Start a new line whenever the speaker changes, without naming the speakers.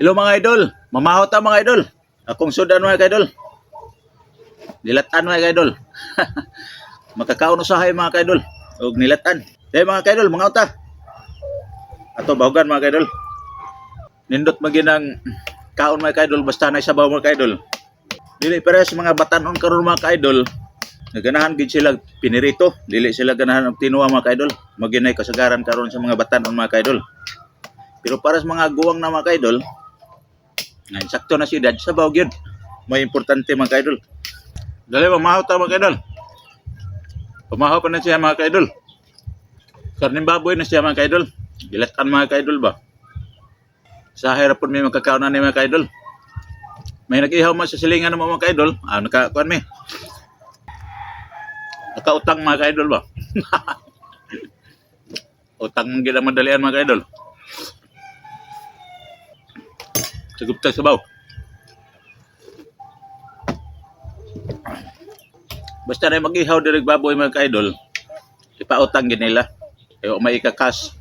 Hello mga idol, mamahot ta mga idol. Akong sudan mga idol. Nilatan mga idol. Makakaon usahay mga idol. Og nilatan. Hey mga idol, mga uta. Ato bahugan mga idol. Nindot maginang kaon mga idol basta na sabaw mga idol. Dili pares mga batanon karon mga idol. Naganahan gid sila pinirito, dili sila ganahan og tinuwa mga idol. Maginay kasagaran karon sa mga batanon mga idol. Pero para sa mga guwang na mga idol, ngayon, sakto na si Dad sa bawag yun. May importante mga kaidol. Dali, pamahaw ta mga kaidol. Pamahaw pa na siya mga kaidol. Karning baboy na siya mga kaidol. Gilatan mga kaidol ba? Sa hirapon may magkakaunan ni mga kaidol. May nag-ihaw man sa silingan ng mga kaidol. Nakakuan may. Nakautang mga kaidol ba? Utang mong gila madalian mga kaidol. Sagup tayo sabaw. Basta na mag-ihaw direk baboy mga ka-idol, ipautang gid nila. Ayo may ikakas.